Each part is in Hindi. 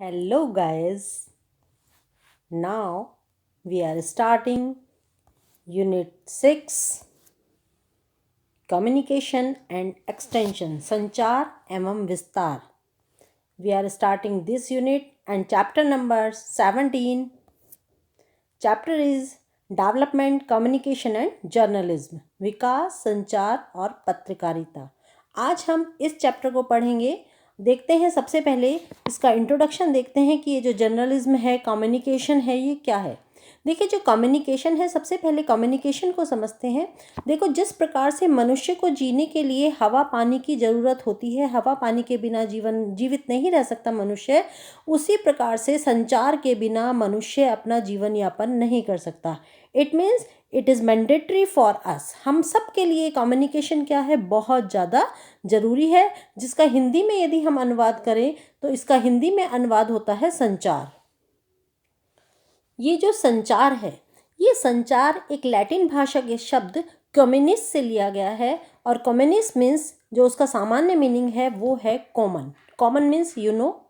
Hello, guys. Now we are starting Unit 6 Communication and Extension संचार एवं विस्तार. We are starting this unit and chapter number 17. Chapter is Development, Communication and Journalism. विकास, संचार और पत्रकारिता. आज हम इस चैप्टर को पढ़ेंगे. देखते हैं सबसे पहले इसका इंट्रोडक्शन देखते हैं कि ये जो जर्नलिज्म है, कम्युनिकेशन है, ये क्या है. देखिए, जो कम्युनिकेशन है, सबसे पहले कम्युनिकेशन को समझते हैं. देखो, जिस प्रकार से मनुष्य को जीने के लिए हवा पानी की ज़रूरत होती है, हवा पानी के बिना जीवित नहीं रह सकता मनुष्य, उसी प्रकार से संचार के बिना मनुष्य अपना जीवन यापन नहीं कर सकता. It means it is mandatory for us. हम सब के लिए कम्युनिकेशन क्या है, बहुत ज़्यादा ज़रूरी है, जिसका हिंदी में यदि हम अनुवाद करें तो इसका हिंदी में अनुवाद होता है संचार. ये जो संचार है, ये संचार एक लैटिन भाषा के शब्द कम्युनिस से लिया गया है. और कम्युनिस मीन्स जो उसका सामान्य मीनिंग है वो है कॉमन. कॉमन मीन्स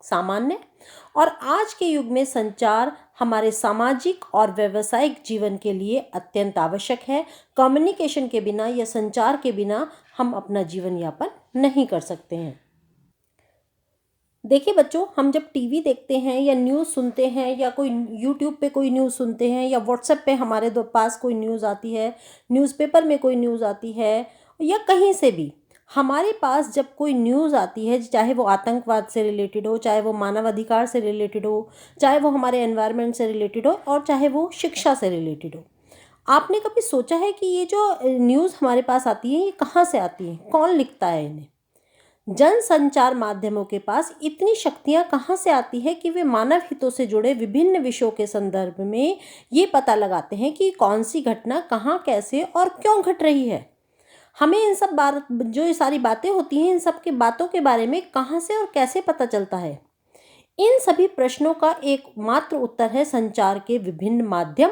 सामान्य. और आज के युग में संचार हमारे सामाजिक और व्यावसायिक जीवन के लिए अत्यंत आवश्यक है. कम्युनिकेशन के बिना या संचार के बिना हम अपना जीवन यापन नहीं कर सकते हैं. देखिए बच्चों, हम जब टीवी देखते हैं या न्यूज़ सुनते हैं या कोई यूट्यूब पे कोई न्यूज़ सुनते हैं या व्हाट्सएप पे हमारे पास कोई न्यूज़ आती है, न्यूज़पेपर में कोई न्यूज़ आती है या कहीं से भी हमारे पास जब कोई न्यूज़ आती है, चाहे वो आतंकवाद से रिलेटेड हो, चाहे वो मानवाधिकार से रिलेटेड हो, चाहे वो हमारे एनवायरनमेंट से रिलेटेड हो और चाहे वो शिक्षा से रिलेटेड हो, आपने कभी सोचा है कि ये जो न्यूज़ हमारे पास आती है ये कहाँ से आती है, कौन लिखता है इन्हें? जनसंचार माध्यमों के पास इतनी शक्तियां कहाँ से आती है कि वे मानव हितों से जुड़े विभिन्न विषयों के संदर्भ में ये पता लगाते हैं कि कौन सी घटना कहाँ, कैसे और क्यों घट रही है. हमें इन सब जो ये सारी बातें होती हैं, इन सब के बातों के बारे में कहाँ से और कैसे पता चलता है? इन सभी प्रश्नों का एकमात्र उत्तर है संचार के विभिन्न माध्यम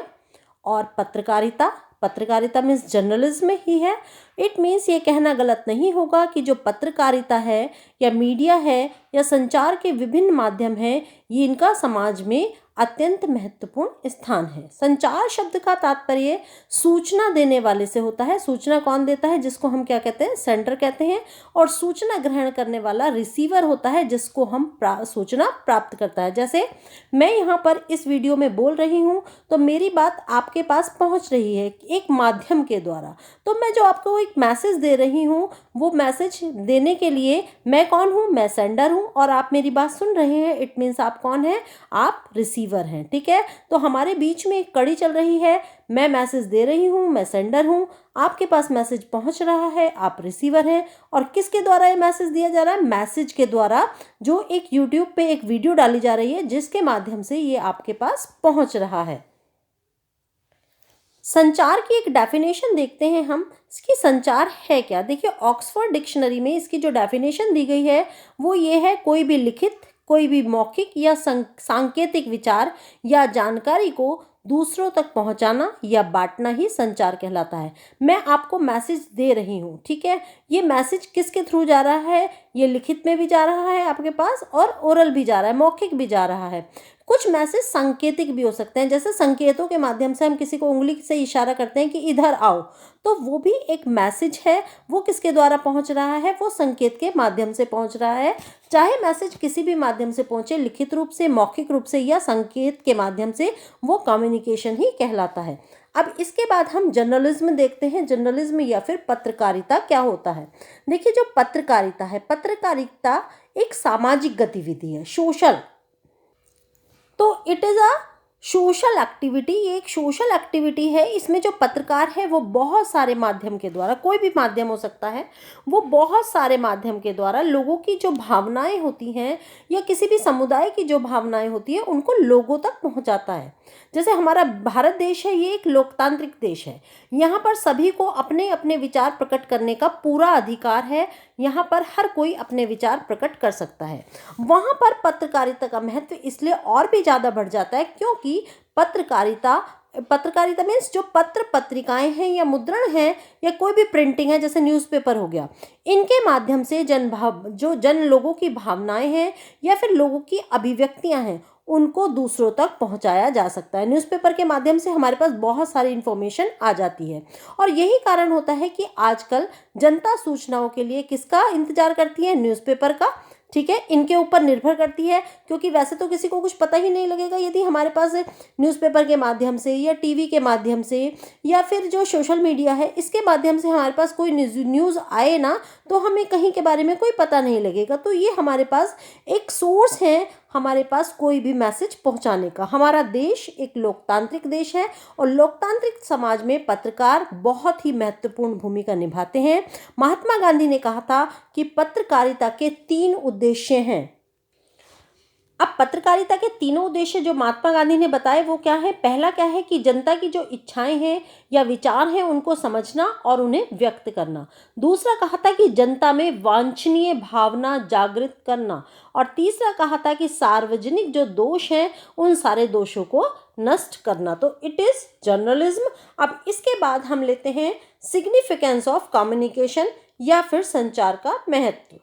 और पत्रकारिता. पत्रकारिता मीन्स जर्नलिज्म ही है. इट मीन्स ये कहना गलत नहीं होगा कि जो पत्रकारिता है या मीडिया है या संचार के विभिन्न माध्यम हैं, ये इनका समाज में अत्यंत महत्वपूर्ण स्थान है. संचार शब्द का तात्पर्य सूचना देने वाले से होता है. सूचना कौन देता है? जिसको हम क्या कहते हैं, सेंडर कहते हैं. और सूचना ग्रहण करने वाला रिसीवर होता है, जिसको हम सूचना प्राप्त करता है. जैसे मैं यहाँ पर इस वीडियो में बोल रही हूँ तो मेरी बात आपके पास पहुँच रही है एक माध्यम के द्वारा. तो मैं जो आपको एक मैसेज दे रही हूँ, वो मैसेज देने के लिए मैं कौन हूँ? मैं सेंडर हूँ. और आप मेरी बात सुन रहे हैं, इट मीन्स आप कौन हैं? आप रिसीवर हैं. ठीक है, तो हमारे बीच में एक कड़ी चल रही है. मैं मैसेज दे रही हूँ, मैं सेंडर हूँ, आपके पास मैसेज पहुँच रहा है, आप रिसीवर हैं. और किसके द्वारा ये मैसेज दिया जा रहा है? मैसेज के द्वारा, जो एक यूट्यूब पे एक वीडियो डाली जा रही है, जिसके माध्यम से ये आपके पास पहुँच रहा है. संचार की एक डेफिनेशन देखते हैं हम. इसकी संचार है क्या? देखिए, ऑक्सफोर्ड डिक्शनरी में इसकी जो डेफिनेशन दी गई है वो ये है: कोई भी लिखित, कोई भी मौखिक या सांकेतिक विचार या जानकारी को दूसरों तक पहुंचाना या बांटना ही संचार कहलाता है. मैं आपको मैसेज दे रही हूं, ठीक है, ये मैसेज किसके थ्रू जा रहा है? ये लिखित में भी जा रहा है आपके पास और ओरल भी जा रहा है, मौखिक भी जा रहा है. कुछ मैसेज सांकेतिक भी हो सकते हैं, जैसे संकेतों के माध्यम से हम किसी को उंगली से इशारा करते हैं कि इधर आओ, तो वो भी एक मैसेज है. वो किसके द्वारा पहुंच रहा है? वो संकेत के माध्यम से पहुंच रहा है. चाहे मैसेज किसी भी माध्यम से पहुंचे, लिखित रूप से, मौखिक रूप से या संकेत के माध्यम से, वो कम्युनिकेशन ही कहलाता है. अब इसके बाद हम जर्नलिज्म देखते हैं. जर्नलिज्म या फिर पत्रकारिता क्या होता है? देखिए, जो पत्रकारिता है, पत्रकारिता एक सामाजिक गतिविधि है, सोशल. तो it is a social activity. ये एक सोशल एक्टिविटी है. इसमें जो पत्रकार है वो बहुत सारे माध्यम के द्वारा, कोई भी माध्यम हो सकता है, वो बहुत सारे माध्यम के द्वारा लोगों की जो भावनाएं होती हैं या किसी भी समुदाय की जो भावनाएं होती है उनको लोगों तक पहुंचाता है. जैसे हमारा भारत देश है, ये एक लोकतांत्रिक देश है. यहाँ पर सभी को अपने अपने विचार प्रकट करने का पूरा अधिकार है. यहाँ पर हर कोई अपने विचार प्रकट कर सकता है. वहाँ पर पत्रकारिता का महत्व इसलिए और भी ज़्यादा बढ़ जाता है क्योंकि पत्रकारिता पत्रकारिता मीन्स जो पत्र पत्रिकाएं हैं या मुद्रण है या कोई भी प्रिंटिंग है, जैसे न्यूज़पेपर हो गया, इनके माध्यम से जन लोगों की भावनाएं हैं या फिर लोगों की अभिव्यक्तियां हैं, उनको दूसरों तक पहुंचाया जा सकता है। न्यूज़पेपर के माध्यम से हमारे पास बहुत सारी इन्फॉर्मेशन आ जाती है और यही कारण होता है कि आजकल जनता सूचनाओं के लिए किसका इंतजार करती है? न्यूज़पेपर का। ठीक है, इनके ऊपर निर्भर करती है, क्योंकि वैसे तो किसी को कुछ पता ही नहीं लगेगा यदि हमारे पास न्यूज़पेपर के माध्यम से या टीवी के माध्यम से या फिर जो सोशल मीडिया है इसके माध्यम से हमारे पास कोई न्यूज़ आए ना, तो हमें कहीं के बारे में कोई पता नहीं लगेगा। तो ये हमारे पास एक सोर्स है हमारे पास कोई भी मैसेज पहुंचाने का। हमारा देश एक लोकतांत्रिक देश है और लोकतांत्रिक समाज में पत्रकार बहुत ही महत्वपूर्ण भूमिका निभाते हैं। महात्मा गांधी ने कहा था कि पत्रकारिता के 3 उद्देश्य हैं। अब पत्रकारिता के तीनों उद्देश्य जो महात्मा गांधी ने बताए वो क्या है? पहला क्या है कि जनता की जो इच्छाएं हैं या विचार हैं उनको समझना और उन्हें व्यक्त करना। दूसरा कहा था कि जनता में वांछनीय भावना जागृत करना। और तीसरा कहा था कि सार्वजनिक जो दोष हैं उन सारे दोषों को नष्ट करना। तो इट इज जर्नलिज्म। अब इसके बाद हम लेते हैं सिग्निफिकेंस ऑफ कम्युनिकेशन या फिर संचार का महत्व।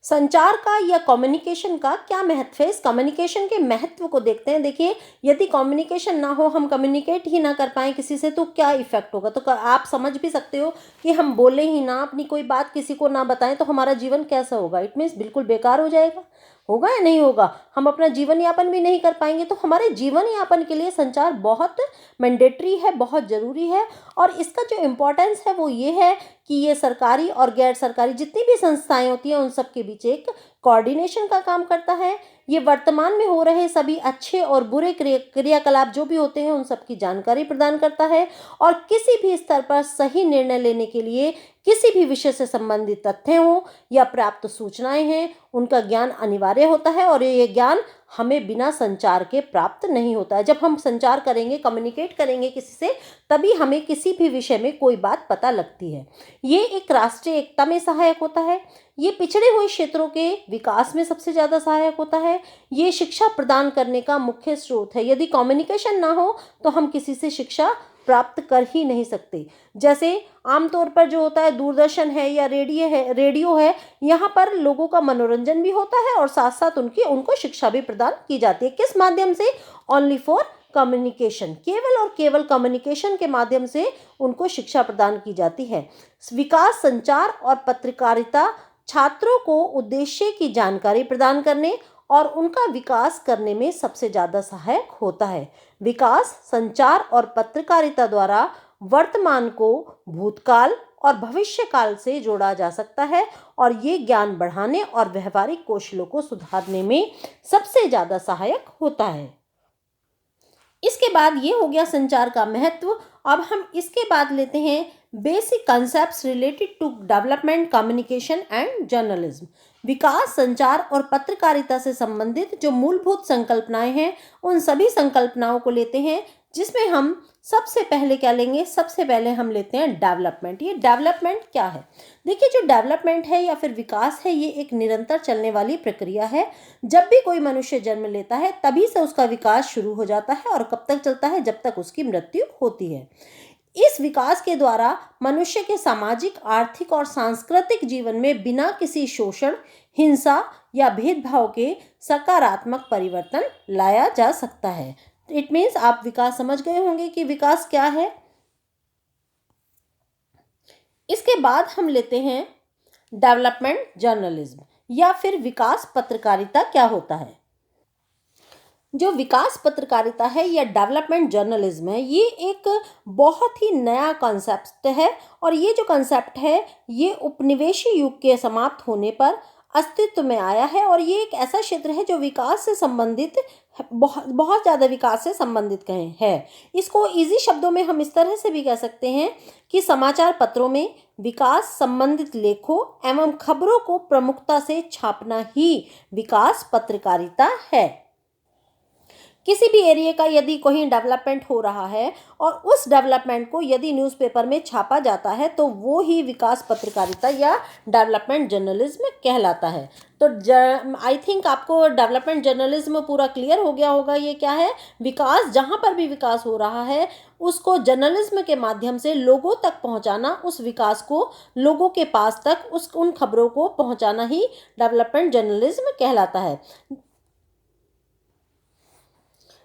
संचार का या कम्युनिकेशन का क्या महत्व है? इस कम्युनिकेशन के महत्व को देखते हैं। देखिए, यदि कम्युनिकेशन ना हो, हम कम्युनिकेट ही ना कर पाए किसी से, तो क्या इफेक्ट होगा? तो आप समझ भी सकते हो कि हम बोले ही ना, अपनी कोई बात किसी को ना बताएं, तो हमारा जीवन कैसा होगा? इट मीन्स बिल्कुल बेकार हो जाएगा। होगा या नहीं होगा? हम अपना जीवन यापन भी नहीं कर पाएंगे। तो हमारे जीवन यापन के लिए संचार बहुत मैंडेटरी है, बहुत ज़रूरी है। और इसका जो इम्पोर्टेंस है वो ये है कि ये सरकारी और गैर सरकारी जितनी भी संस्थाएं होती हैं उन सब के बीच एक कोऑर्डिनेशन का काम करता है। ये वर्तमान में हो रहे सभी अच्छे और बुरे क्रियाकलाप जो भी होते हैं उन सब की जानकारी प्रदान करता है और किसी भी स्तर पर सही निर्णय लेने के लिए किसी भी विषय से संबंधित तथ्य हों या प्राप्त सूचनाएं हैं, उनका ज्ञान अनिवार्य होता है और ये ज्ञान हमें बिना संचार के प्राप्त नहीं होता है। जब हम संचार करेंगे, कम्युनिकेट करेंगे किसी से, तभी हमें किसी भी विषय में कोई बात पता लगती है। ये एक राष्ट्रीय एकता में सहायक होता है। ये पिछड़े हुए क्षेत्रों के विकास में सबसे ज़्यादा सहायक होता है। ये शिक्षा प्रदान करने का मुख्य स्रोत है। यदि कम्युनिकेशन ना हो तो हम किसी से शिक्षा प्राप्त कर ही नहीं सकते। जैसे आमतौर पर जो होता है, दूरदर्शन है या रेडियो है, यहाँ पर लोगों का मनोरंजन भी होता है और साथ साथ उनको शिक्षा भी प्रदान की जाती है। किस माध्यम से? Only for communication. केवल और केवल कम्युनिकेशन के माध्यम से उनको शिक्षा प्रदान की जाती है। विकास, संचार और पत्रकारिता छात्रों को उद्देश्य की जानकारी प्रदान करने और उनका विकास करने में सबसे ज़्यादा सहायक होता है। विकास, संचार और पत्रकारिता द्वारा वर्तमान को भूतकाल और भविष्य काल से जोड़ा जा सकता है और ये ज्ञान बढ़ाने और व्यवहारिक कौशलों को सुधारने में सबसे ज़्यादा सहायक होता है। इसके बाद ये हो गया संचार का महत्व। अब हम इसके बाद लेते हैं basic concepts related to development, communication and journalism. विकास, संचार और पत्रकारिता से संबंधित जो मूलभूत संकल्पनाएं हैं उन सभी संकल्पनाओं को लेते हैं, जिसमें हम सबसे पहले क्या लेंगे? सबसे पहले हम लेते हैं डेवलपमेंट। ये डेवलपमेंट क्या है? देखिए, जो डेवलपमेंट है या फिर विकास है, ये एक निरंतर चलने वाली प्रक्रिया है। जब भी कोई मनुष्य जन्म लेता है तभी से उसका विकास शुरू हो जाता है और कब तक चलता है? जब तक उसकी मृत्यु होती है। इस विकास के द्वारा मनुष्य के सामाजिक, आर्थिक और सांस्कृतिक जीवन में बिना किसी शोषण, हिंसा या भेदभाव के सकारात्मक परिवर्तन लाया जा सकता है। इट मीन्स आप विकास समझ गए होंगे कि विकास क्या है। इसके बाद हम लेते हैं डेवलपमेंट जर्नलिज्म या फिर विकास पत्रकारिता क्या होता है। जो विकास पत्रकारिता है या डेवलपमेंट जर्नलिज्म है, ये एक बहुत ही नया कॉन्सेप्ट है और ये जो कॉन्सेप्ट है ये उपनिवेशी युग के समाप्त होने पर अस्तित्व में आया है और ये एक ऐसा क्षेत्र है जो विकास से संबंधित बहुत ज़्यादा विकास से संबंधित है। इसको इजी शब्दों में हम इस तरह से भी कह सकते हैं कि समाचार पत्रों में विकास संबंधित लेखों एवं खबरों को प्रमुखता से छापना ही विकास पत्रकारिता है। किसी भी एरिया का यदि कहीं डेवलपमेंट हो रहा है और उस डेवलपमेंट को यदि न्यूज़पेपर में छापा जाता है तो वो ही विकास पत्रकारिता या डेवलपमेंट जर्नलिज्म कहलाता है। तो आई थिंक आपको डेवलपमेंट जर्नलिज्म पूरा क्लियर हो गया होगा ये क्या है। विकास, जहाँ पर भी विकास हो रहा है उसको जर्नलिज्म के माध्यम से लोगों तक पहुँचाना, उस विकास को लोगों के पास तक उन खबरों को पहुँचाना ही डेवलपमेंट जर्नलिज्म कहलाता है।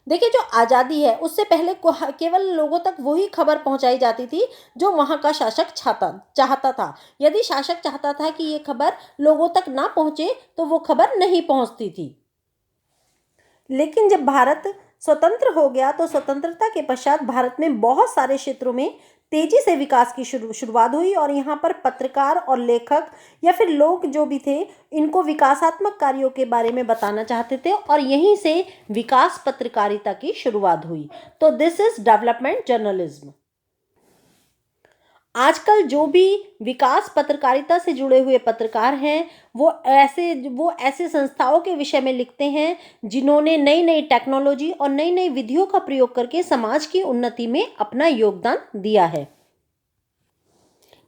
देखिए, जो आज़ादी है उससे पहले केवल लोगों तक वही खबर पहुंचाई जाती थी जो वहां का शासक चाहता था। यदि शासक चाहता था कि ये खबर लोगों तक ना पहुंचे तो वो खबर नहीं पहुंचती थी। लेकिन जब भारत स्वतंत्र हो गया तो स्वतंत्रता के पश्चात भारत में बहुत सारे क्षेत्रों में तेजी से विकास की शुरुआत हुई और यहाँ पर पत्रकार और लेखक या फिर लोग जो भी थे, इनको विकासात्मक कार्यों के बारे में बताना चाहते थे और यहीं से विकास पत्रकारिता की शुरुआत हुई। तो दिस इज डेवलपमेंट जर्नलिज्म। आजकल जो भी विकास पत्रकारिता से जुड़े हुए पत्रकार हैं वो ऐसे संस्थाओं के विषय में लिखते हैं जिन्होंने नई नई टेक्नोलॉजी और नई नई विधियों का प्रयोग करके समाज की उन्नति में अपना योगदान दिया है।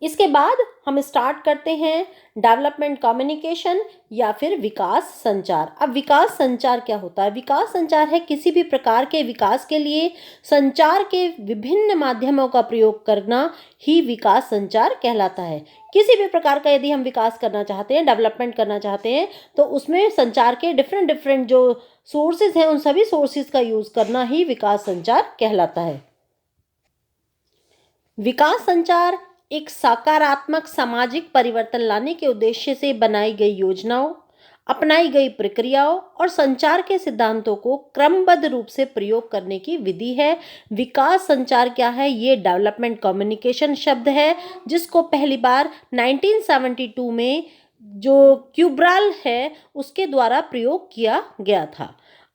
इसके बाद हम स्टार्ट करते हैं डेवलपमेंट कम्युनिकेशन या फिर विकास संचार। अब विकास संचार क्या होता है? विकास संचार है किसी भी प्रकार के विकास के लिए संचार के विभिन्न माध्यमों का प्रयोग करना ही विकास संचार कहलाता है। किसी भी प्रकार का यदि हम विकास करना चाहते हैं, डेवलपमेंट करना चाहते हैं, तो उसमें संचार के डिफरेंट जो सोर्सेज हैं उन सभी सोर्सेज का यूज करना ही विकास संचार कहलाता है। विकास संचार एक सकारात्मक सामाजिक परिवर्तन लाने के उद्देश्य से बनाई गई योजनाओं, अपनाई गई प्रक्रियाओं और संचार के सिद्धांतों को क्रमबद्ध रूप से प्रयोग करने की विधि है। विकास संचार क्या है? ये डेवलपमेंट कम्युनिकेशन शब्द है जिसको पहली बार 1972 में जो क्यूब्राल है उसके द्वारा प्रयोग किया गया था।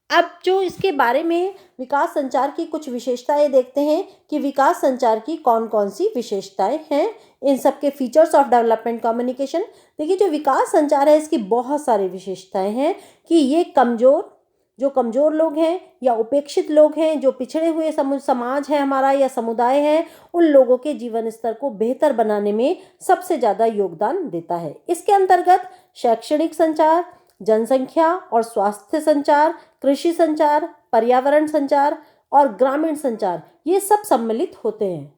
अब जो इसके बारे में विकास संचार की कुछ विशेषताएं देखते हैं कि विकास संचार की कौन कौन सी विशेषताएं हैं, इन सब के फीचर्स ऑफ डेवलपमेंट कम्युनिकेशन। देखिए, जो विकास संचार है इसकी बहुत सारी विशेषताएं हैं कि ये कमज़ोर लोग हैं या उपेक्षित लोग हैं, जो पिछड़े हुए समाज है हमारा या समुदाय है, उन लोगों के जीवन स्तर को बेहतर बनाने में सबसे ज़्यादा योगदान देता है। इसके अंतर्गत शैक्षणिक संचार, जनसंख्या और स्वास्थ्य संचार, कृषि संचार, पर्यावरण संचार और ग्रामीण संचार, ये सब सम्मिलित होते हैं।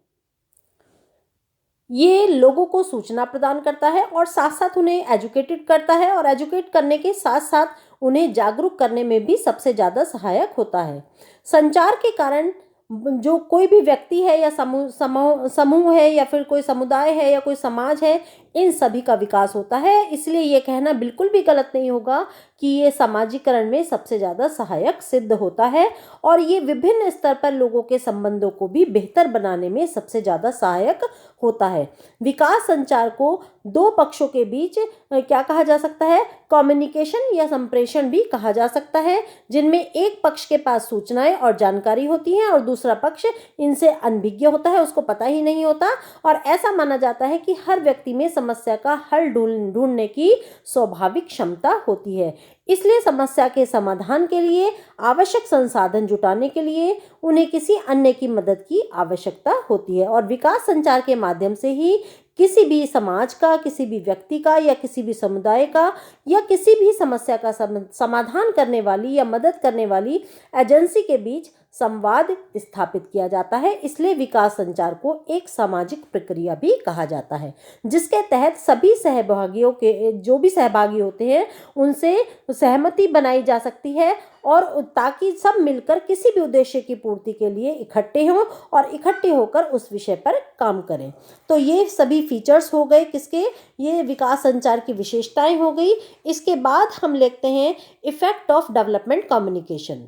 ये लोगों को सूचना प्रदान करता है और साथ साथ उन्हें एजुकेटेड करता है और एजुकेट करने के साथ साथ उन्हें जागरूक करने में भी सबसे ज़्यादा सहायक होता है। संचार के कारण जो कोई भी व्यक्ति है या समूह है या फिर कोई समुदाय है या कोई समाज है, इन सभी का विकास होता है। इसलिए ये कहना बिल्कुल भी गलत नहीं होगा कि ये सामाजिकरण में सबसे ज़्यादा सहायक सिद्ध होता है और ये विभिन्न स्तर पर लोगों के संबंधों को भी बेहतर बनाने में सबसे ज़्यादा सहायक होता है। विकास संचार को दो पक्षों के बीच क्या कहा जा सकता है? कम्युनिकेशन या संप्रेषण भी कहा जा सकता है, जिनमें एक पक्ष के पास सूचनाएं और जानकारी होती है और दूसरा पक्ष इनसे अनभिज्ञ होता है, उसको पता ही नहीं होता। और ऐसा माना जाता है कि हर व्यक्ति में समस्या का हल ढूंढने की स्वाभाविक क्षमता होती है। इसलिए समस्या के समाधान के लिए आवश्यक संसाधन जुटाने के लिए उन्हें किसी अन्य की मदद की आवश्यकता होती है और विकास संचार के माध्यम से ही किसी भी समाज का, किसी भी व्यक्ति का या किसी भी समुदाय का या किसी भी समस्या का समाधान करने वाली या मदद करने वाली एजेंसी के बीच संवाद स्थापित किया जाता है। इसलिए विकास संचार को एक सामाजिक प्रक्रिया भी कहा जाता है, जिसके तहत सभी सहभागियों के जो भी सहभागी होते हैं उनसे सहमति बनाई जा सकती है और ताकि सब मिलकर किसी भी उद्देश्य की पूर्ति के लिए इकट्ठे हों और इकट्ठे होकर उस विषय पर काम करें। तो ये सभी फीचर्स हो गए किसके? ये विकास संचार की विशेषताएं हो गई। इसके बाद हम देखते हैं इफेक्ट ऑफ डेवलपमेंट कम्युनिकेशन।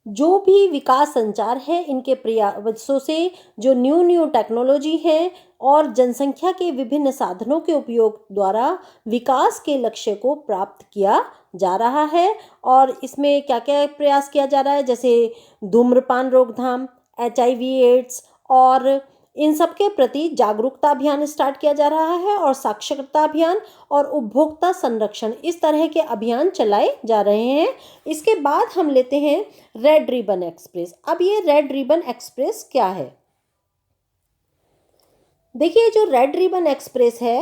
जो भी विकास संचार है, इनके प्रयासों से जो न्यू टेक्नोलॉजी है और जनसंख्या के विभिन्न साधनों के उपयोग द्वारा विकास के लक्ष्य को प्राप्त किया जा रहा है। और इसमें क्या क्या प्रयास किया जा रहा है? जैसे धूम्रपान रोकथाम, HIV एड्स और इन सब के प्रति जागरूकता अभियान स्टार्ट किया जा रहा है और साक्षरता अभियान और उपभोक्ता संरक्षण, इस तरह के अभियान चलाए जा रहे हैं। इसके बाद हम लेते हैं रेड रिबन एक्सप्रेस। अब ये रेड रिबन एक्सप्रेस क्या है? देखिए, जो रेड रिबन एक्सप्रेस है,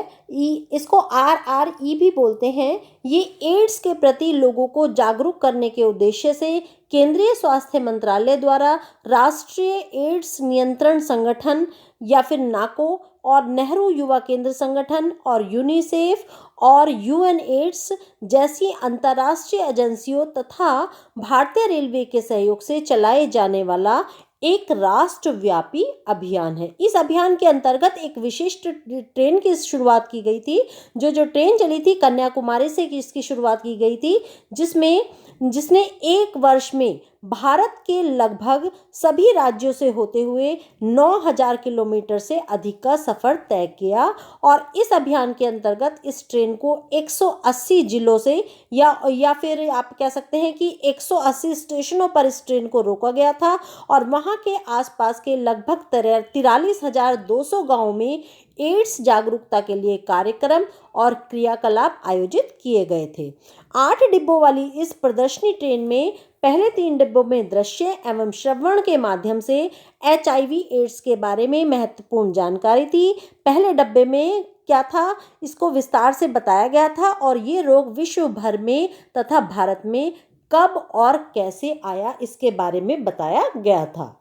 इसको RRE भी बोलते हैं। ये एड्स के प्रति लोगों को जागरूक करने के उद्देश्य से केंद्रीय स्वास्थ्य मंत्रालय द्वारा राष्ट्रीय एड्स नियंत्रण संगठन या फिर नाको और नेहरू युवा केंद्र संगठन और यूनिसेफ और UN एड्स जैसी अंतर्राष्ट्रीय एजेंसियों तथा भारतीय रेलवे के सहयोग से चलाए जाने वाला एक राष्ट्रव्यापी अभियान है। इस अभियान के अंतर्गत एक विशिष्ट ट्रेन की शुरुआत की गई थी। जो ट्रेन चली थी कन्याकुमारी से इसकी शुरुआत की गई थी, जिसने एक वर्ष में भारत के लगभग सभी राज्यों से होते हुए 9,000 किलोमीटर से अधिक का सफर तय किया। और इस अभियान के अंतर्गत इस ट्रेन को 180 जिलों से या फिर आप कह सकते हैं कि 180 स्टेशनों पर इस ट्रेन को रोका गया था और वहां के आसपास के लगभग 43,200 गांवों में एड्स जागरूकता के लिए कार्यक्रम और क्रियाकलाप आयोजित किए गए थे। 8 डिब्बों वाली इस प्रदर्शनी ट्रेन में पहले 3 डिब्बों में दृश्य एवं श्रवण के माध्यम से HIV एड्स के बारे में महत्वपूर्ण जानकारी थी। पहले डब्बे में क्या था, इसको विस्तार से बताया गया था और ये रोग विश्व भर में तथा भारत में कब और कैसे आया इसके बारे में बताया गया था।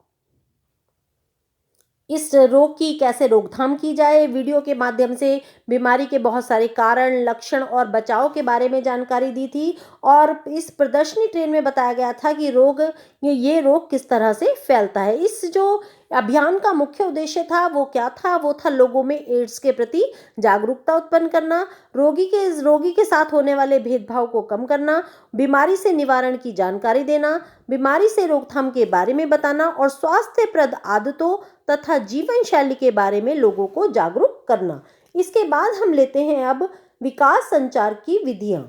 इस रोग की कैसे रोकथाम की जाए, वीडियो के माध्यम से बीमारी के बहुत सारे कारण, लक्षण और बचाव के बारे में जानकारी दी थी। और इस प्रदर्शनी ट्रेन में बताया गया था कि ये रोग किस तरह से फैलता है। इस जो अभियान का मुख्य उद्देश्य था वो क्या था, वो था लोगों में एड्स के प्रति जागरूकता उत्पन्न करना, रोगी के साथ होने वाले भेदभाव को कम करना, बीमारी से निवारण की जानकारी देना, बीमारी से रोकथाम के बारे में बताना और स्वास्थ्यप्रद आदतों तथा जीवन शैली के बारे में लोगों को जागरूक करना। इसके बाद हम लेते हैं अब विकास संचार की विधियां।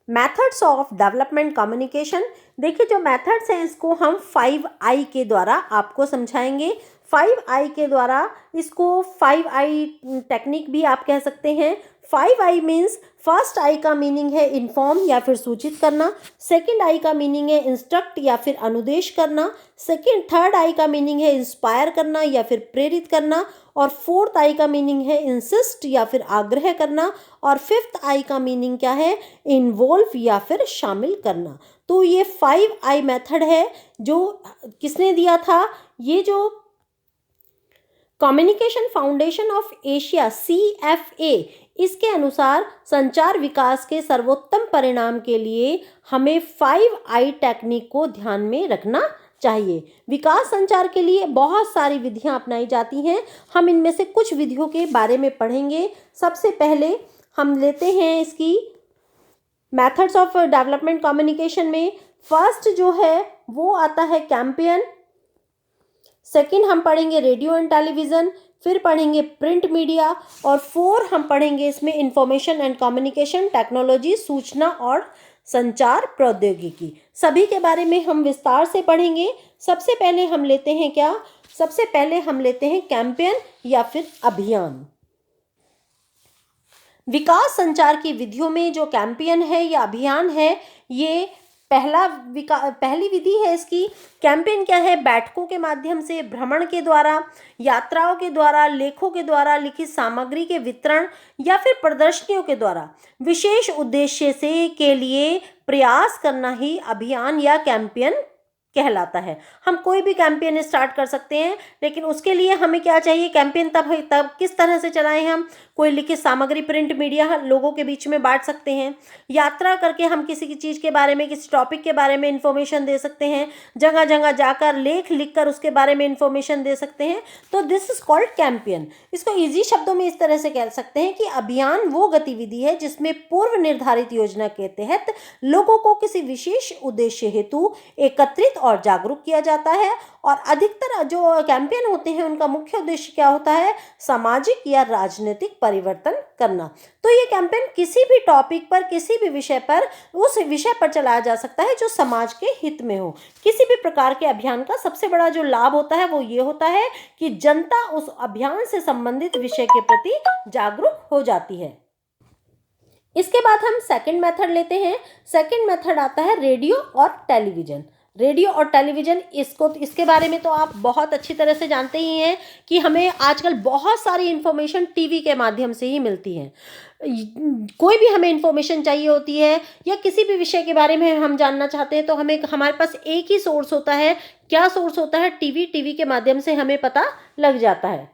Methods of development communication. देखिए, जो मेथड्स हैं इसको हम 5I के द्वारा आपको समझाएंगे। 5I के द्वारा इसको 5I टेक्निक भी आप कह सकते हैं। 5I मीन्स फर्स्ट I का मीनिंग है इन्फॉर्म या फिर सूचित करना, सेकंड I का मीनिंग है इंस्ट्रक्ट या फिर अनुदेश करना, थर्ड I का मीनिंग है इंस्पायर करना या फिर प्रेरित करना, और फोर्थ I का मीनिंग है इंसिस्ट या फिर आग्रह करना, और फिफ्थ I का मीनिंग क्या है, इन्वॉल्व या फिर शामिल करना। तो ये 5I मेथड है जो किसने दिया था, ये जो communication foundation of Asia CFA, इसके अनुसार संचार विकास के सर्वोत्तम परिणाम के लिए हमें 5I टेक्निक को ध्यान में रखना चाहिए। विकास संचार के लिए बहुत सारी विधियां अपनाई जाती हैं। हम इनमें से कुछ विधियों के बारे में पढ़ेंगे। सबसे पहले हम लेते हैं इसकी मेथड्स ऑफ डेवलपमेंट कम्युनिकेशन में फर्स्ट जो है वो आता है कैंपेन, सेकंड हम पढ़ेंगे रेडियो एंड टेलीविज़न, फिर पढ़ेंगे प्रिंट मीडिया, और 4 हम पढ़ेंगे इसमें इंफॉर्मेशन एंड कम्युनिकेशन टेक्नोलॉजी, सूचना और संचार प्रौद्योगिकी। सभी के बारे में हम विस्तार से पढ़ेंगे। सबसे पहले हम लेते हैं क्या, सबसे पहले हम लेते हैं कैंपेन या फिर अभियान। विकास संचार की विधियों में जो कैंपेन है या अभियान है, ये पहली विधि है इसकी। कैंपेन क्या है, बैठकों के माध्यम से, भ्रमण के द्वारा, यात्राओं के द्वारा, लेखों के द्वारा, लिखित सामग्री के वितरण या फिर प्रदर्शनियों के द्वारा विशेष उद्देश्य से के लिए प्रयास करना ही अभियान या कैंपेन कहलाता है। हम कोई भी कैंपेन स्टार्ट कर सकते हैं, लेकिन उसके लिए हमें क्या चाहिए, कैंपेन तब किस तरह से चलाएं हम, कोई लिखित सामग्री, प्रिंट मीडिया लोगों के बीच में बांट सकते हैं, यात्रा करके हम किसी की चीज़ के बारे में, किसी टॉपिक के बारे में इंफॉर्मेशन दे सकते हैं, जगह जगह जाकर लेख लिखकर उसके बारे में इंफॉर्मेशन दे सकते हैं। तो दिस इज कॉल्ड कैंपेन। इसको ईजी शब्दों में इस तरह से कह सकते हैं कि अभियान वो गतिविधि है जिसमें पूर्व निर्धारित योजना के तहत लोगों को किसी विशेष उद्देश्य हेतु एकत्रित और जागरूक किया जाता है। और अधिकतर जो कैंपेन होते हैं उनका मुख्य उद्देश्य क्या होता है, सामाजिक या राजनीतिक परिवर्तन करना। तो ये कैंपेन किसी भी टॉपिक पर, किसी भी विषय पर, उस विषय पर चलाया जा सकता है जो समाज के हित में हो। किसी भी प्रकार के अभियान का सबसे बड़ा जो लाभ होता है वो ये होता है कि जनता उस अभियान से संबंधित विषय के प्रति जागरूक हो जाती है। इसके बाद हम सेकंड मेथड लेते हैं। सेकंड मेथड आता है रेडियो और टेलीविजन। रेडियो और टेलीविज़न इसके बारे में तो आप बहुत अच्छी तरह से जानते ही हैं कि हमें आजकल बहुत सारी इन्फॉर्मेशन टीवी के माध्यम से ही मिलती है। कोई भी हमें इन्फॉर्मेशन चाहिए होती है या किसी भी विषय के बारे में हम जानना चाहते हैं तो हमारे पास एक ही सोर्स होता है। क्या सोर्स होता है? टीवी के माध्यम से हमें पता लग जाता है।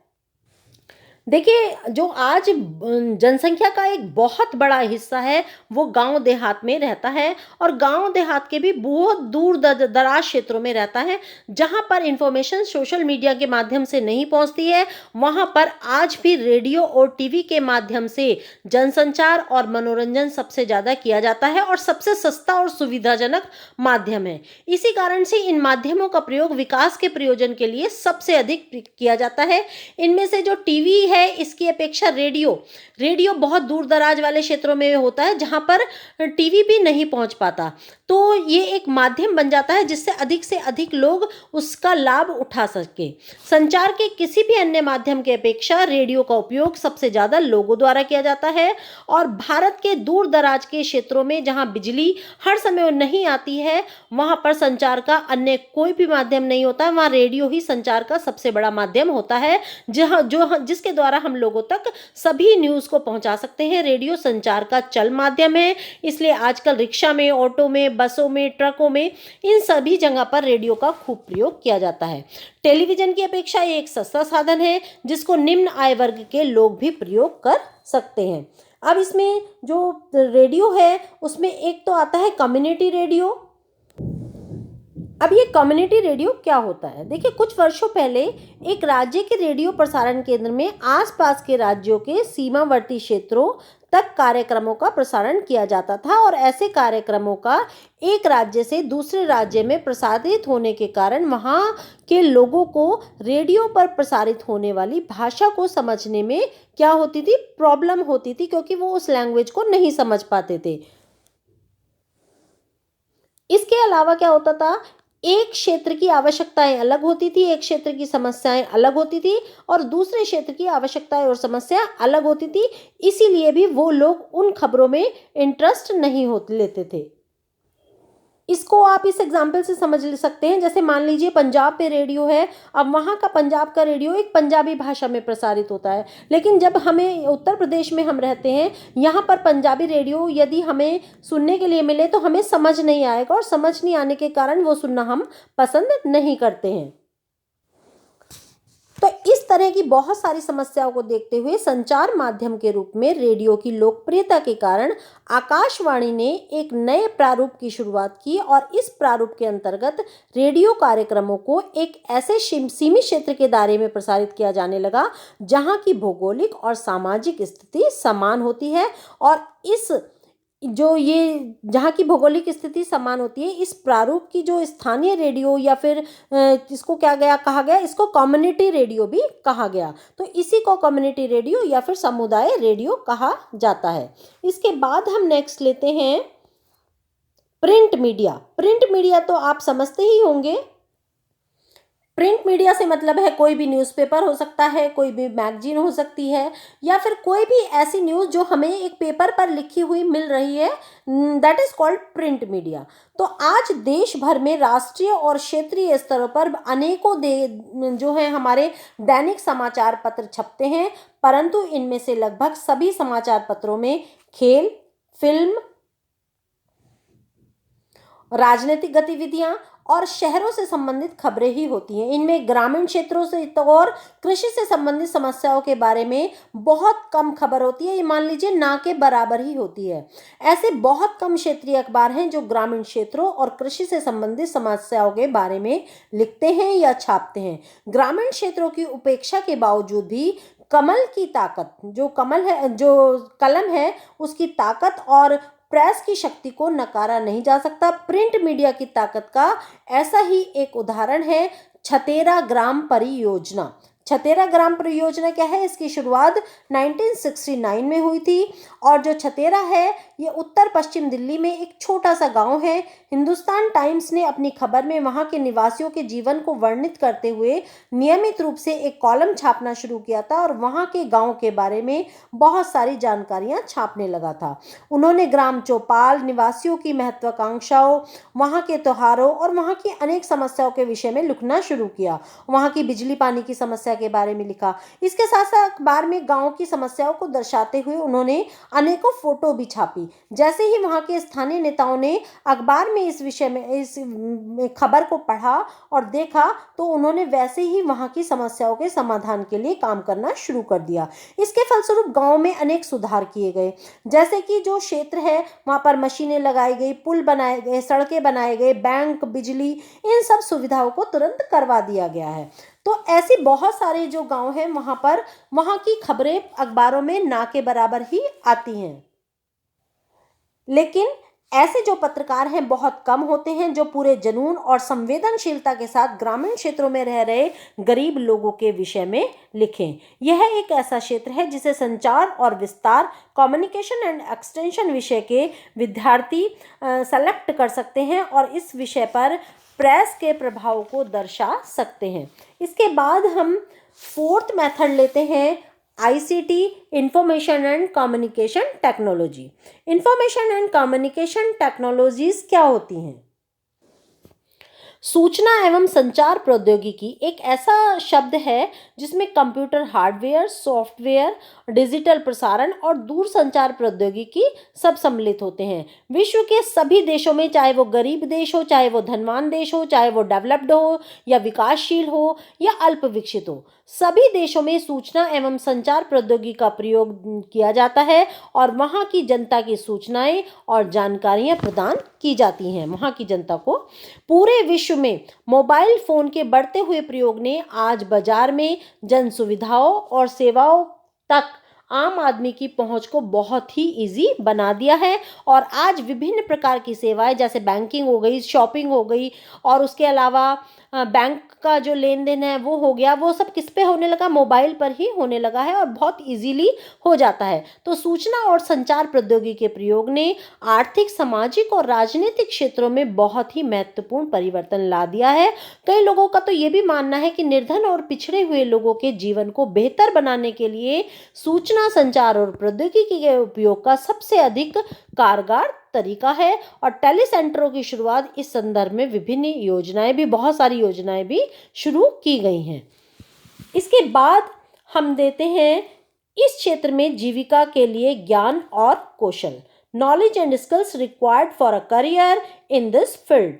देखिए, जो आज जनसंख्या का एक बहुत बड़ा हिस्सा है वो गांव देहात में रहता है और गांव देहात के भी बहुत दूर दराज क्षेत्रों में रहता है, जहां पर इंफॉर्मेशन सोशल मीडिया के माध्यम से नहीं पहुंचती है। वहां पर आज भी रेडियो और टीवी के माध्यम से जनसंचार और मनोरंजन सबसे ज़्यादा किया जाता है और सबसे सस्ता और सुविधाजनक माध्यम है। इसी कारण से इन माध्यमों का प्रयोग विकास के प्रयोजन के लिए सबसे अधिक किया जाता है। इनमें से जो टीवी है इसकी अपेक्षा रेडियो बहुत दूर दराज वाले क्षेत्रों में होता है, जहां पर टीवी भी नहीं पहुंच पाता। तो ये एक माध्यम बन जाता है जिससे अधिक से अधिक लोग उसका लाभ उठा सके। संचार के किसी भी अन्य माध्यम के अपेक्षा रेडियो का उपयोग सबसे ज्यादा लोगों द्वारा किया जाता है और भारत के दूर दराज के क्षेत्रों में जहां बिजली हर समय नहीं आती है, वहां पर संचार का अन्य कोई भी माध्यम नहीं होता, वहां रेडियो ही संचार का सबसे बड़ा माध्यम होता है, जिसके द्वारा हम लोगों तक सभी न्यूज़ को पहुंचा सकते हैं। रेडियो संचार का चल माध्यम है, इसलिए आजकल रिक्शा में, ऑटो में, बसों में, ट्रकों में, इन सभी जगह पर रेडियो का खूब प्रयोग किया जाता है। टेलीविज़न की अपेक्षा ये एक सस्ता साधन है जिसको निम्न आय वर्ग के लोग भी प्रयोग कर सकते हैं। अब इसमें जो रेडियो है उसमें एक तो आता है कम्युनिटी रेडियो। अब ये कम्युनिटी रेडियो क्या होता है? देखिए, कुछ वर्षों पहले एक राज्य के रेडियो प्रसारण केंद्र में आसपास के राज्यों के सीमावर्ती क्षेत्रों तक कार्यक्रमों का प्रसारण किया जाता था और ऐसे कार्यक्रमों का एक राज्य से दूसरे राज्य में प्रसारित होने के कारण वहाँ के लोगों को रेडियो पर प्रसारित होने वाली भाषा को समझने में क्या होती थी? प्रॉब्लम होती थी, क्योंकि वो उस लैंग्वेज को नहीं समझ पाते थे। इसके अलावा क्या होता था, एक क्षेत्र की आवश्यकताएं अलग होती थी, एक क्षेत्र की समस्याएं अलग होती थी और दूसरे क्षेत्र की आवश्यकताएं और समस्या अलग होती थी। इसीलिए भी वो लोग उन खबरों में इंटरेस्ट नहीं लेते थे। इसको आप इस एग्जाम्पल से समझ ले सकते हैं। जैसे मान लीजिए पंजाब पे रेडियो है, अब वहाँ का पंजाब का रेडियो एक पंजाबी भाषा में प्रसारित होता है, लेकिन जब हमें उत्तर प्रदेश में हम रहते हैं, यहाँ पर पंजाबी रेडियो यदि हमें सुनने के लिए मिले तो हमें समझ नहीं आएगा और समझ नहीं आने के कारण वो सुनना हम पसंद नहीं करते हैं। तो इस तरह की बहुत सारी समस्याओं को देखते हुए संचार माध्यम के रूप में रेडियो की लोकप्रियता के कारण आकाशवाणी ने एक नए प्रारूप की शुरुआत की और इस प्रारूप के अंतर्गत रेडियो कार्यक्रमों को एक ऐसे सीमित क्षेत्र के दायरे में प्रसारित किया जाने लगा जहां की भौगोलिक और सामाजिक स्थिति समान होती है। और इस जो ये जहाँ की भौगोलिक स्थिति समान होती है, इस प्रारूप की जो स्थानीय रेडियो या फिर इसको कहा गया, इसको कम्युनिटी रेडियो भी कहा गया। तो इसी को कम्युनिटी रेडियो या फिर समुदाय रेडियो कहा जाता है। इसके बाद हम नेक्स्ट लेते हैं प्रिंट मीडिया। प्रिंट मीडिया तो आप समझते ही होंगे। प्रिंट मीडिया से मतलब है कोई भी न्यूज़पेपर हो सकता है, कोई भी मैगजीन हो सकती है या फिर कोई भी ऐसी न्यूज़ जो हमें एक पेपर पर लिखी हुई मिल रही है, that is called print media. तो आज देश भर में राष्ट्रीय और क्षेत्रीय स्तरों पर अनेकों जो है हमारे दैनिक समाचार पत्र छपते हैं, परंतु इनमें से लगभग सभी समाचार पत्रों में खेल, फिल्म, राजनीतिक गतिविधियां और शहरों से संबंधित खबरें ही होती हैं। इनमें ग्रामीण क्षेत्रों से और कृषि से संबंधित समस्याओं के बारे में बहुत कम खबर होती है, ये मान लीजिए ना के बराबर ही होती है। ऐसे बहुत कम क्षेत्रीय अखबार हैं जो ग्रामीण क्षेत्रों और कृषि से संबंधित समस्याओं के बारे में लिखते हैं या छापते हैं। ग्रामीण क्षेत्रों की उपेक्षा के बावजूद भी कमल की ताकत, जो कलम है उसकी ताकत और प्रेस की शक्ति को नकारा नहीं जा सकता। प्रिंट मीडिया की ताकत का ऐसा ही एक उदाहरण है छतेरा ग्राम परियोजना। छतेरा ग्राम परियोजना क्या है, इसकी शुरुआत 1969 में हुई थी। और जो छतेरा है ये उत्तर पश्चिम दिल्ली में एक छोटा सा गांव है। हिंदुस्तान टाइम्स ने अपनी खबर में वहां के निवासियों के जीवन को वर्णित करते हुए नियमित रूप से एक कॉलम छापना शुरू किया था और वहां के गांव के बारे में बहुत सारी जानकारियां छापने लगा था। उन्होंने ग्राम चौपाल, निवासियों की महत्वाकांक्षाओं, वहां के त्योहारों और वहां की अनेक समस्याओं के विषय में लिखना शुरू किया। वहां की बिजली पानी की समस्या के बारे में लिखा। इसके साथ साथ अखबार में गांव की समस्याओं को दर्शाते हुए उन्होंने अनेकों फोटो भी छापी। जैसे ही वहां के स्थानीय नेताओं ने अखबार में इस विषय में इस खबर को पढ़ा और देखा तो उन्होंने वैसे ही वहां की समस्याओं के समाधान के लिए काम करना शुरू कर दिया। इसके फलस्वरूप गांव में अनेक सुधार किए गए, जैसे कि जो क्षेत्र है वहां पर मशीनें लगाई गई, पुल बनाए गए, सड़कें बनाए गए, बैंक, बिजली, इन सब सुविधाओं को तुरंत करवा दिया गया है। तो ऐसे बहुत सारे जो गांव हैं वहां पर वहां की खबरें अखबारों में ना के बराबर ही आती हैं। लेकिन ऐसे जो पत्रकार हैं बहुत कम होते हैं जो पूरे जुनून और संवेदनशीलता के साथ ग्रामीण क्षेत्रों में रह रहे गरीब लोगों के विषय में लिखें। यह एक ऐसा क्षेत्र है जिसे संचार और विस्तार, कम्युनिकेशन एंड एक्सटेंशन विषय के विद्यार्थी सेलेक्ट कर सकते हैं और इस विषय पर प्रेस के प्रभाव को दर्शा सकते हैं। इसके बाद हम फोर्थ मेथड लेते हैं, ICT, information and communication technology. Information and communication technologies क्या होती हैं? सूचना एवं संचार प्रौद्योगिकी एक ऐसा शब्द है जिसमें कंप्यूटर हार्डवेयर, सॉफ्टवेयर, डिजिटल प्रसारण और दूरसंचार प्रौद्योगिकी सब सम्मिलित होते हैं। विश्व के सभी देशों में, चाहे वो गरीब देश हो, चाहे वो धनवान देश हो, चाहे वो डेवलप्ड हो या विकासशील हो या अल्प विकसित हो, सभी देशों में सूचना एवं संचार प्रौद्योगिकी का प्रयोग किया जाता है और वहाँ की जनता की सूचनाएं और जानकारियां प्रदान की जाती हैं। वहाँ की जनता को पूरे विश्व में मोबाइल फोन के बढ़ते हुए प्रयोग ने आज बाजार में जन सुविधाओं और सेवाओं तक आम आदमी की पहुंच को बहुत ही इजी बना दिया है। और आज विभिन्न प्रकार की सेवाएं जैसे बैंकिंग हो गई, शॉपिंग हो गई और उसके अलावा बैंक का जो लेन देन है वो हो गया, वो सब किस पे होने लगा? मोबाइल पर ही होने लगा है और बहुत इजीली हो जाता है। तो सूचना और संचार प्रौद्योगिकी के प्रयोग ने आर्थिक, सामाजिक और राजनीतिक क्षेत्रों में बहुत ही महत्वपूर्ण परिवर्तन ला दिया है। कई लोगों का तो ये भी मानना है कि निर्धन और पिछड़े हुए लोगों के जीवन को बेहतर बनाने के लिए सूचना, संचार और प्रौद्योगिकी के उपयोग का सबसे अधिक कारगर तरीका है। और टेली सेंटरों की शुरुआत इस संदर्भ में विभिन्न योजनाएं भी, बहुत सारी योजनाएं भी शुरू की गई हैं। इसके बाद हम देते हैं इस क्षेत्र में जीविका के लिए ज्ञान और कौशल, knowledge and skills required for a career in this field.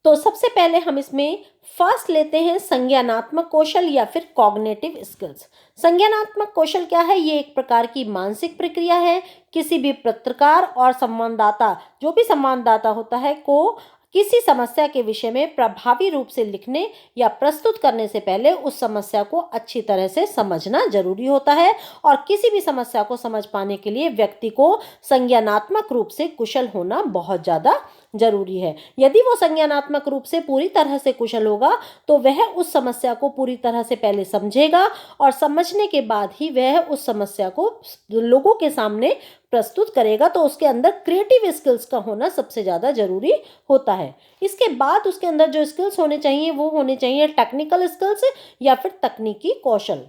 तो सबसे पहले हम इसमें फर्स्ट लेते हैं संज्ञानात्मक कौशल या फिर कॉग्निटिव स्किल्स। संज्ञानात्मक कौशल क्या है? ये एक प्रकार की मानसिक प्रक्रिया है। किसी भी पत्रकार और संवाददाता, जो भी संवाददाता होता है, को किसी समस्या के विषय में प्रभावी रूप से लिखने या प्रस्तुत करने से पहले उस समस्या को अच्छी तरह से समझना जरूरी होता है। और किसी भी समस्या को समझ पाने के लिए व्यक्ति को संज्ञानात्मक रूप से कुशल होना बहुत ज़्यादा जरूरी है। यदि वो संज्ञानात्मक रूप से पूरी तरह से कुशल होगा तो वह उस समस्या को पूरी तरह से पहले समझेगा और समझने के बाद ही वह उस समस्या को लोगों के सामने प्रस्तुत करेगा। तो उसके अंदर क्रिएटिव स्किल्स का होना सबसे ज़्यादा जरूरी होता है। इसके बाद उसके अंदर जो स्किल्स होने चाहिए वो होने चाहिए टेक्निकल स्किल्स या फिर तकनीकी कौशल।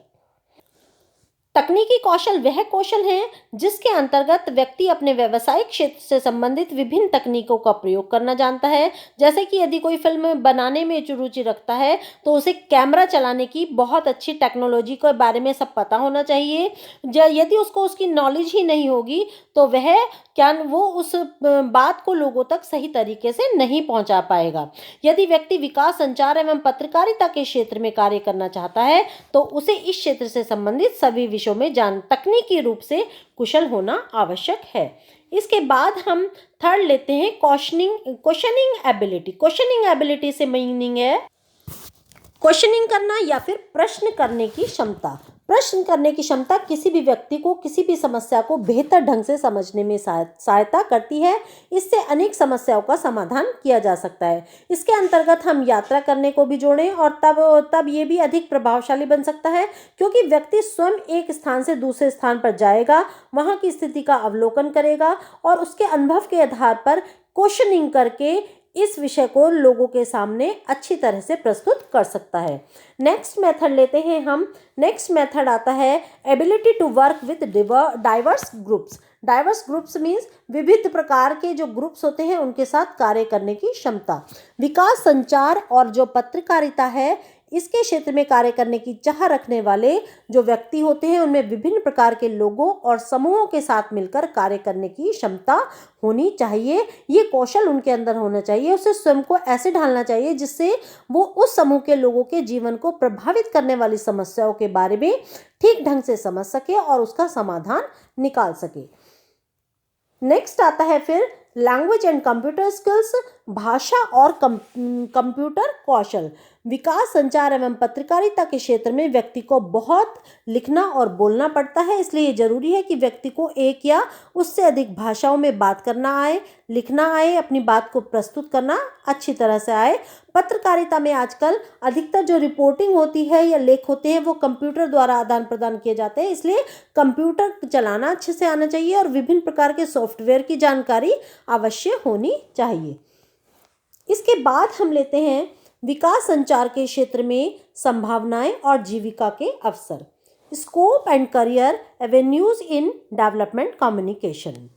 तकनीकी कौशल वह कौशल है जिसके अंतर्गत व्यक्ति अपने व्यवसायिक क्षेत्र से संबंधित विभिन्न तकनीकों का प्रयोग करना जानता है। जैसे कि यदि कोई फिल्म बनाने में रुचि रखता है तो उसे कैमरा चलाने की बहुत अच्छी टेक्नोलॉजी के बारे में सब पता होना चाहिए। यदि उसको उसकी नॉलेज ही नहीं होगी तो वो उस बात को लोगों तक सही तरीके से नहीं पहुंचा पाएगा। यदि व्यक्ति विकास, संचार एवं पत्रकारिता के क्षेत्र में कार्य करना चाहता है तो उसे इस क्षेत्र से संबंधित सभी विषयों में तकनीकी रूप से कुशल होना आवश्यक है। इसके बाद हम थर्ड लेते हैं क्वेश्चनिंग एबिलिटी। क्वेश्चनिंग एबिलिटी से मीनिंग है क्वेश्चनिंग करना या फिर प्रश्न करने की क्षमता। प्रश्न करने की क्षमता किसी भी व्यक्ति को किसी भी समस्या को बेहतर ढंग से समझने में सहायता करती है। इससे अनेक समस्याओं का समाधान किया जा सकता है। इसके अंतर्गत हम यात्रा करने को भी जोड़ें और तब ये भी अधिक प्रभावशाली बन सकता है, क्योंकि व्यक्ति स्वयं एक स्थान से दूसरे स्थान पर जाएगा, वहाँ की स्थिति का अवलोकन करेगा और उसके अनुभव के आधार पर क्वेश्चनिंग करके इस विषय को लोगों के सामने अच्छी तरह से प्रस्तुत कर सकता है। नेक्स्ट मेथड लेते हैं हम। नेक्स्ट मेथड आता है ability to work with diverse groups. Diverse groups means विविध प्रकार के जो ग्रुप्स होते हैं उनके साथ कार्य करने की क्षमता। विकास, संचार और जो पत्रकारिता है इसके क्षेत्र में कार्य करने की चाह रखने वाले जो व्यक्ति होते हैं उनमें विभिन्न प्रकार के लोगों और समूहों के साथ मिलकर कार्य करने की क्षमता होनी चाहिए। ये कौशल उनके अंदर होना चाहिए। उसे स्वयं को ऐसे ढालना चाहिए जिससे वो उस समूह के लोगों के जीवन को प्रभावित करने वाली समस्याओं के बारे में ठीक ढंग से समझ सके और उसका समाधान निकाल सके। नेक्स्ट आता है फिर लैंग्वेज एंड कंप्यूटर स्किल्स, भाषा और कंप्यूटर कौशल। विकास, संचार एवं पत्रकारिता के क्षेत्र में व्यक्ति को बहुत लिखना और बोलना पड़ता है, इसलिए जरूरी है कि व्यक्ति को एक या उससे अधिक भाषाओं में बात करना आए, लिखना आए, अपनी बात को प्रस्तुत करना अच्छी तरह से आए। पत्रकारिता में आजकल अधिकतर जो रिपोर्टिंग होती है या लेख होते हैं वो कंप्यूटर द्वारा आदान प्रदान किए जाते हैं, इसलिए कंप्यूटर चलाना अच्छे से आना चाहिए और विभिन्न प्रकार के सॉफ्टवेयर की जानकारी अवश्य होनी चाहिए। इसके बाद हम लेते हैं विकास संचार के क्षेत्र में संभावनाएं और जीविका के अवसर। Scope and career avenues in development communication.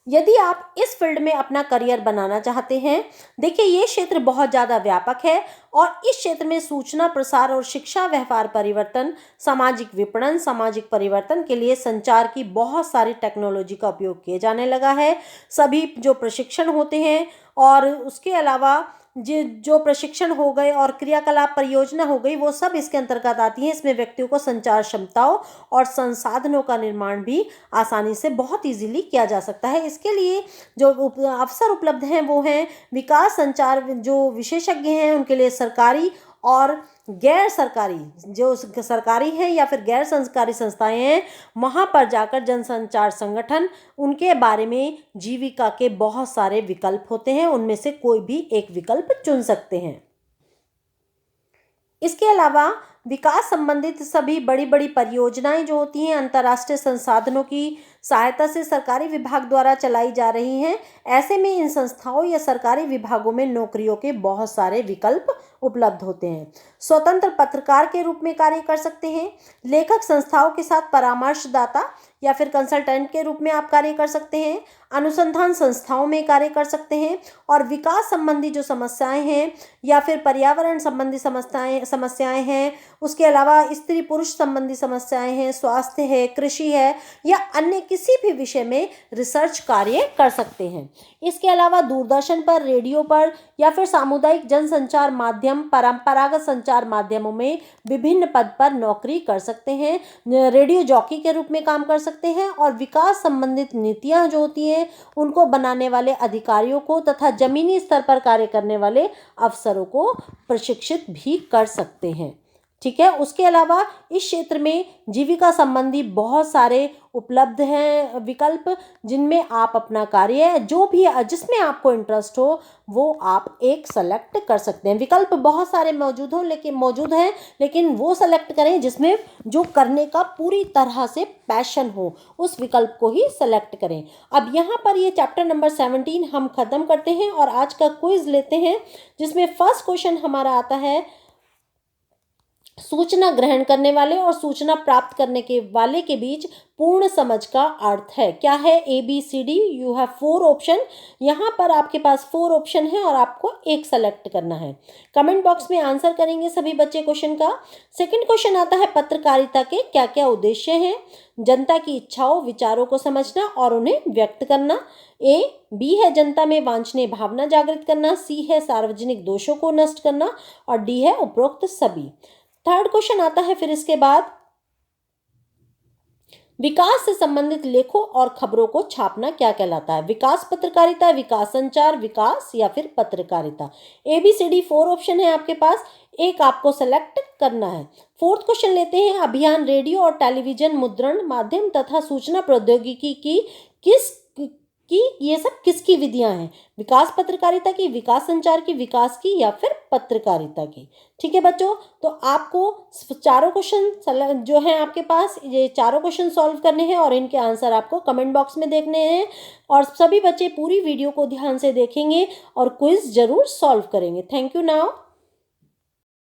यदि आप इस फील्ड में अपना करियर बनाना चाहते हैं, देखिए ये क्षेत्र बहुत ज़्यादा व्यापक है और इस क्षेत्र में सूचना प्रसार और शिक्षा, व्यवहार परिवर्तन, सामाजिक विपणन, सामाजिक परिवर्तन के लिए संचार की बहुत सारी टेक्नोलॉजी का उपयोग किए जाने लगा है। सभी जो प्रशिक्षण होते हैं और उसके अलावा जो प्रशिक्षण हो गए और क्रियाकलाप परियोजना हो गई, वो सब इसके अंतर्गत आती हैं। इसमें व्यक्तियों को संचार क्षमताओं और संसाधनों का निर्माण भी आसानी से बहुत इजीली किया जा सकता है। इसके लिए जो अवसर उपलब्ध हैं वो हैं विकास संचार, जो विशेषज्ञ हैं उनके लिए सरकारी और गैर सरकारी, जो सरकारी हैं या फिर गैर सरकारी संस्थाएं हैं, वहाँ पर जाकर जनसंचार संगठन उनके बारे में जीविका के बहुत सारे विकल्प होते हैं, उनमें से कोई भी एक विकल्प चुन सकते हैं। इसके अलावा विकास संबंधित सभी बड़ी बड़ी परियोजनाएं जो होती हैं अंतर्राष्ट्रीय संसाधनों की सहायता से सरकारी विभाग द्वारा चलाई जा रही हैं। ऐसे में इन संस्थाओं या सरकारी विभागों में नौकरियों के बहुत सारे विकल्प उपलब्ध होते हैं। स्वतंत्र पत्रकार के रूप में कार्य कर सकते हैं, लेखक संस्थाओं के साथ परामर्शदाता या फिर कंसल्टेंट के रूप में आप कार्य कर सकते हैं, अनुसंधान संस्थाओं में कार्य कर सकते हैं और विकास संबंधी जो समस्याएं हैं या फिर पर्यावरण संबंधी समस्याएं हैं, उसके अलावा स्त्री पुरुष संबंधी समस्याएं हैं, स्वास्थ्य है, कृषि है या अन्य किसी भी विषय में रिसर्च कार्य कर सकते हैं। इसके अलावा दूरदर्शन पर, रेडियो पर या फिर सामुदायिक जनसंचार माध्यम, परंपरागत संचार माध्यमों में विभिन्न पद पर नौकरी कर सकते हैं, रेडियो जॉकी के रूप में काम कर सकते हैं और विकास संबंधित नीतियां जो होती हैं उनको बनाने वाले अधिकारियों को तथा जमीनी स्तर पर कार्य करने वाले अफसरों को प्रशिक्षित भी कर सकते हैं। ठीक है। उसके अलावा इस क्षेत्र में जीविका संबंधी बहुत सारे उपलब्ध हैं विकल्प, जिनमें आप अपना कार्य जो भी जिसमें आपको इंटरेस्ट हो वो आप एक सेलेक्ट कर सकते हैं। विकल्प बहुत सारे मौजूद हैं, लेकिन वो सेलेक्ट करें जिसमें जो करने का पूरी तरह से पैशन हो, उस विकल्प को ही सेलेक्ट करें। अब यहाँ पर ये चैप्टर नंबर 17 हम खत्म करते हैं और आज का क्विज लेते हैं, जिसमें फर्स्ट क्वेश्चन हमारा आता है सूचना ग्रहण करने वाले और सूचना प्राप्त करने के वाले के बीच पूर्ण समझ का अर्थ है। क्या है? ABCD। You have 4 option. यहाँ पर आपके पास 4 ऑप्शन है और आपको एक सेलेक्ट करना है। कमेंट बॉक्स में आंसर करेंगे सभी बच्चे क्वेश्चन का। सेकंड क्वेश्चन आता है पत्रकारिता के क्या क्या उद्देश्य हैं? जनता की इच्छाओं, विचारों को समझना और उन्हें व्यक्त करना। B है जनता में वांछनीय भावना जागृत करना। C है सार्वजनिक दोषों को नष्ट करना और D है उपरोक्त सभी। थर्ड क्वेश्चन आता है फिर इसके बाद विकास से संबंधित लेखों और खबरों को छापना क्या कहलाता है? विकास पत्रकारिता, विकास संचार, विकास या फिर पत्रकारिता। ABCD 4 ऑप्शन है आपके पास, एक आपको सेलेक्ट करना है। फोर्थ क्वेश्चन लेते हैं, अभियान रेडियो और टेलीविजन मुद्रण माध्यम तथा सूचना प्रौद्योगिकी की किस की ये सब किसकी विधियां हैं? विकास पत्रकारिता की, विकास संचार की, विकास की या फिर पत्रकारिता की। ठीक है बच्चों, तो आपको चारों क्वेश्चन जो हैं आपके पास, ये चारों क्वेश्चन सॉल्व करने हैं और इनके आंसर आपको कमेंट बॉक्स में देखने हैं। और सभी बच्चे पूरी वीडियो को ध्यान से देखेंगे और क्विज जरूर सॉल्व करेंगे। Thank you now.